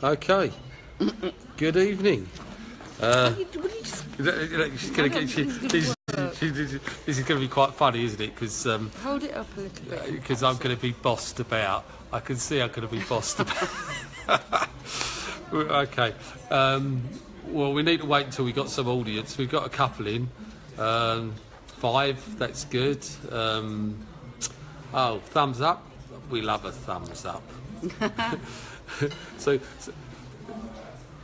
Okay. Good evening. She's gonna get. This is going to be quite funny, isn't it? Because hold it up a little bit. Because I'm going to be bossed about. I can see I'm going to be bossed about. Okay. Well, we need to wait until we got some audience. We've got a couple in. 5. That's good. Oh, thumbs up. We love a thumbs up. so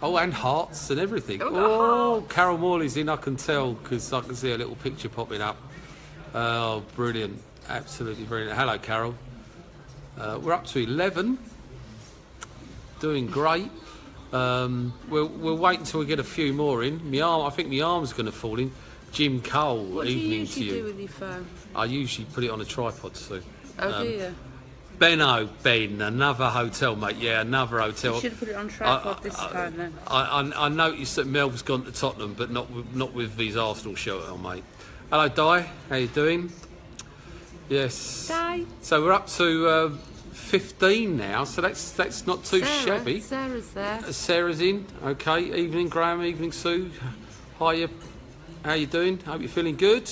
oh, and hearts and everything. Oh, Carol Morley's in, I can tell, because I can see a little picture popping up. Oh, brilliant. Absolutely brilliant. Hello, Carol. We're up to 11. Doing great. We'll wait until we get a few more in. I think my arm's going to fall in. Jim Cole, what evening to you. What do you usually do with your phone? I usually put it on a tripod, Sue. Oh, do you? Ben, another hotel, mate. Yeah, another hotel. You should have put it on tripod this time, then. I noticed that Mel's gone to Tottenham, but not with his Arsenal shirt on, mate. Hello, Di. How you doing? Yes. Di. So we're up to 15 now, so that's not too shabby. Sarah's there. Sarah's in. Okay. Evening, Graham. Evening, Sue. Hiya. How you doing? Hope you're feeling good.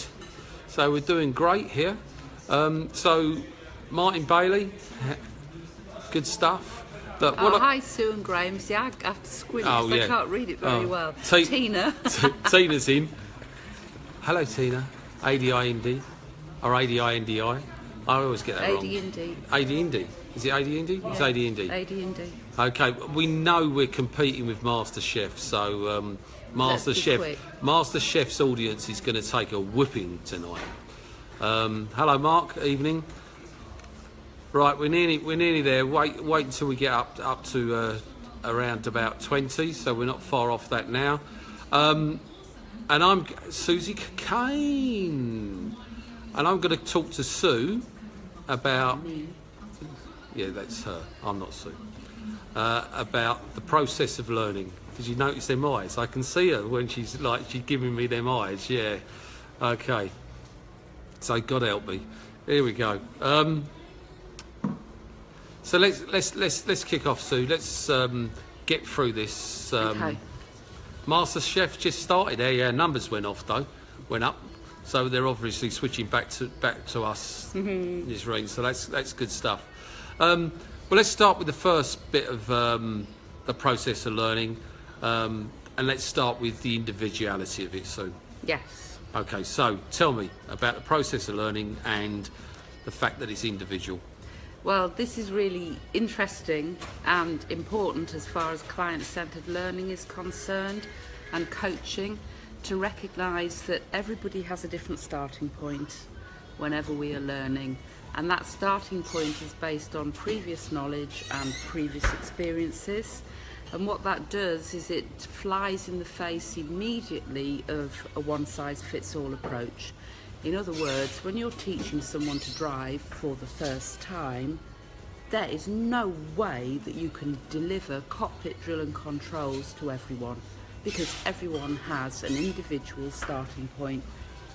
So we're doing great here. So Martin Bailey, good stuff. Look, hi, Sue and Graham. See, I have to squint because I can't read it very well. Tina. Tina's in. Hello, Tina. ADIND or ADINDI. I always get that wrong. ADND. ADND. Is it ADND? Yeah. It's ADND. ADND. Okay, we know we're competing with MasterChef, so MasterChef's audience is going to take a whipping tonight. Hello, Mark. Evening. Right, we're nearly there. Wait until we get up to around about 20, so we're not far off that now. And I'm Susie Kane, and I'm going to talk to Sue about. Yeah, that's her. I'm not Sue. About the process of learning. Did you notice them eyes? I can see her when she's giving me them eyes. Yeah. Okay. So God help me. Here we go. So let's kick off, Sue. Let's get through this. Okay. MasterChef just started. Yeah, numbers went up. So they're obviously switching back to us this ring. So that's good stuff. Well, let's start with the first bit of the process of learning, and let's start with the individuality of it, Sue. Yes. Okay, so tell me about the process of learning and the fact that it's individual. Well, this is really interesting and important as far as client-centered learning is concerned and coaching, to recognise that everybody has a different starting point whenever we are learning. And that starting point is based on previous knowledge and previous experiences. And what that does is it flies in the face immediately of a one-size-fits-all approach. In other words, when you're teaching someone to drive for the first time, there is no way that you can deliver cockpit drill and controls to everyone, because everyone has an individual starting point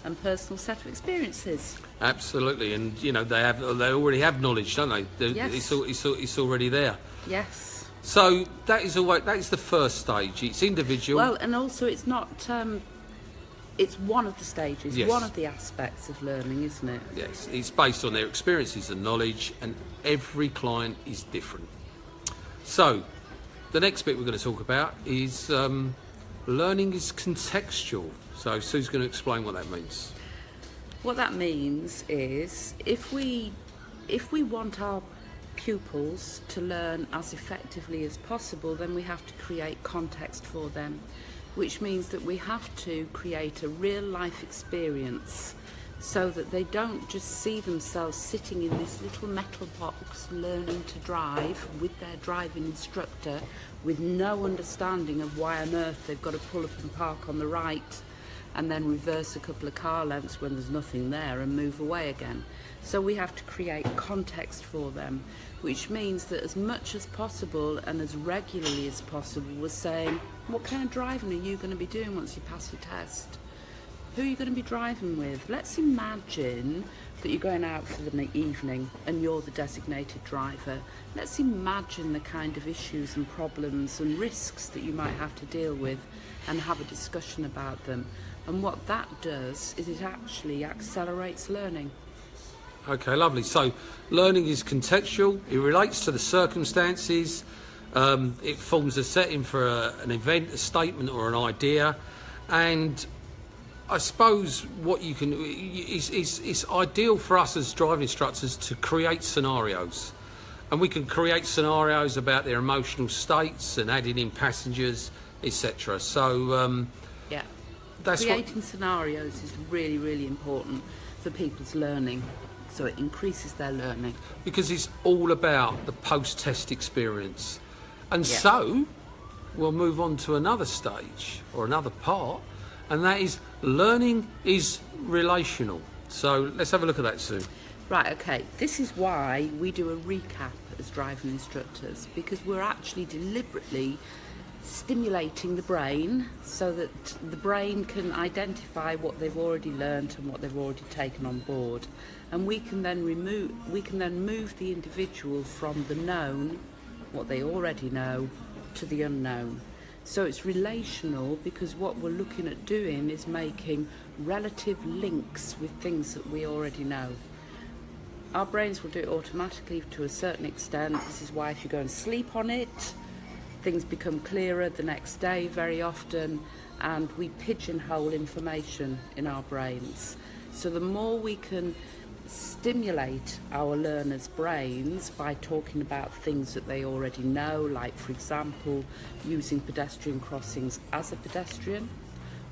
and personal set of experiences. Absolutely, and they already have knowledge, don't they? Yes. It's already there. Yes. So that is the first stage. It's individual. Well, and also it's not. It's one of the stages, yes. One of the aspects of learning, isn't it? Yes, it's based on their experiences and knowledge, and every client is different. So the next bit we're going to talk about is learning is contextual. So Sue's going to explain what that means. What that means is if we want our pupils to learn as effectively as possible, then we have to create context for them, which means that we have to create a real life experience so that they don't just see themselves sitting in this little metal box learning to drive with their driving instructor with no understanding of why on earth they've got to pull up and park on the right and then reverse a couple of car lengths when there's nothing there and move away again. So we have to create context for them, which means that as much as possible and as regularly as possible we're saying, what kind of driving are you going to be doing once you pass your test? Who are you going to be driving with? Let's imagine that you're going out for the evening and you're the designated driver. Let's imagine the kind of issues and problems and risks that you might have to deal with and have a discussion about them. And what that does is it actually accelerates learning. Okay, lovely. So learning is contextual, it relates to the circumstances, it forms a setting for an event, a statement or an idea, and I suppose what you can, it's ideal for us as driving instructors to create scenarios. And we can create scenarios about their emotional states and adding in passengers, etc. So, yeah, that's creating scenarios is really, really important for people's learning. So it increases their learning. Because it's all about the post-test experience. And Yeah. so, we'll move on to another stage or another part, and that is learning is relational. So let's have a look at that, Sue. Right, okay. This is why we do a recap as driving instructors, because we're actually deliberately stimulating the brain so that the brain can identify what they've already learnt and what they've already taken on board, and we can then move the individual from the known, what they already know, to the unknown. So it's relational because what we're looking at doing is making relative links with things that we already know. Our brains will do it automatically to a certain extent. This is why if you go and sleep on it, things become clearer the next day very often, and we pigeonhole information in our brains. So the more we can stimulate our learners' brains by talking about things that they already know, like for example using pedestrian crossings as a pedestrian,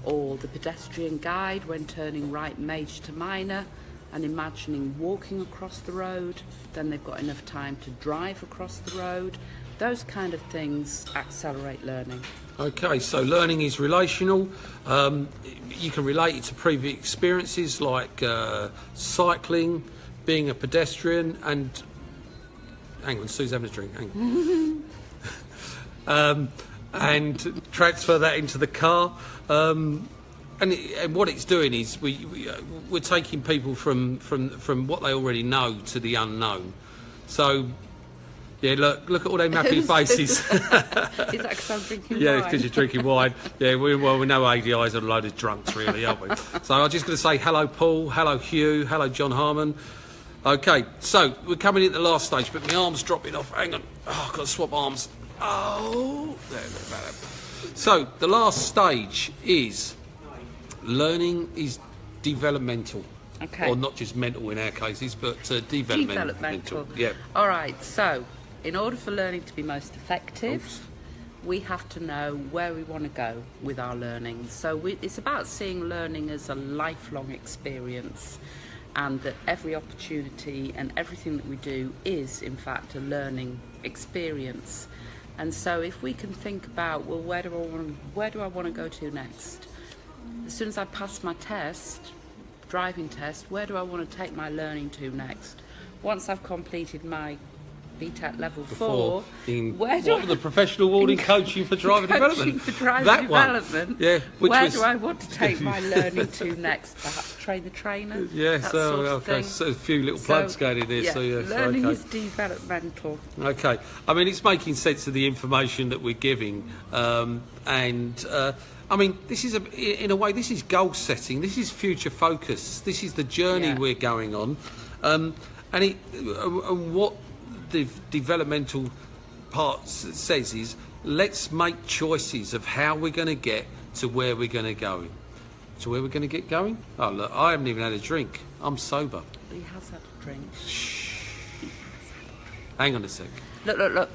or the pedestrian guide when turning right major to minor and imagining walking across the road, then they've got enough time to drive across the road. Those kind of things accelerate learning. Okay, so learning is relational. You can relate it to previous experiences like cycling, being a pedestrian, and hang on, Sue's having a drink. Hang on. And transfer that into the car. And what it's doing is we're taking people from what they already know to the unknown. So. Yeah, look at all them happy faces. Is that because I'm drinking Yeah, wine? it's because you're drinking wine. Yeah, we know ADI's are a load of drunks, really, aren't we? So I'm just going to say hello, Paul, hello, Hugh, hello, John Harmon. Okay, so we're coming into the last stage, but my arm's dropping off. Hang on. Oh, I've got to swap arms. Oh, there. So the last stage is learning is developmental. Okay. Or not just mental in our cases, but developmental. Yeah. All right, so in order for learning to be most effective, we have to know where we want to go with our learning. So it's about seeing learning as a lifelong experience, and that every opportunity and everything that we do is in fact a learning experience. And so if we can think about, well, where do I want to go to next? As soon as I pass my driving test, where do I want to take my learning to next? Once I've completed my BTEC level 4, the professional awarding coaching for driver development? Yeah, where do I want to take my learning to next? Perhaps train the trainer? Yes, okay, so a few little plugs going in there. Yeah, so yes, learning okay. is developmental. Okay, I mean, it's making sense of the information that we're giving, I mean, this is in a way, this is goal setting. This is future focus. This is the journey we're going on, and what the developmental part says is, let's make choices of how we're going to get to where we're going to go. To where we're going to get going? Oh look, I haven't even had a drink. I'm sober. He has had a drink. Shh. Hang on a sec. Look,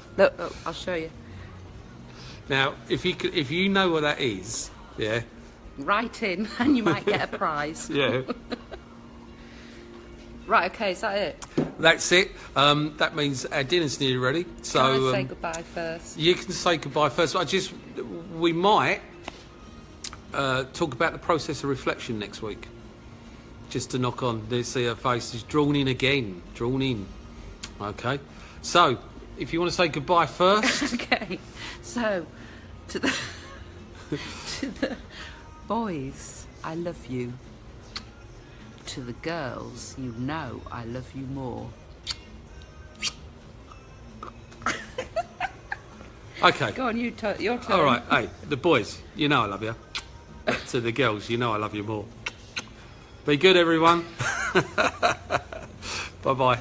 I'll show you. Now, if you know what that is, yeah. Write in and you might get a prize. Yeah. Right, okay, is that it? That's it. That means our dinner's nearly ready. So Can I say goodbye first? You can say goodbye first. We might talk about the process of reflection next week. Just to knock on. There's see her face is drawn in again. Drawn in. Okay. So, if you want to say goodbye first. Okay. So, to the boys, I love you. to the girls, you know I love you more. Okay. Go on, your turn. All right. Hey, the boys, you know I love you. But to the girls, you know I love you more. Be good, everyone. Bye-bye.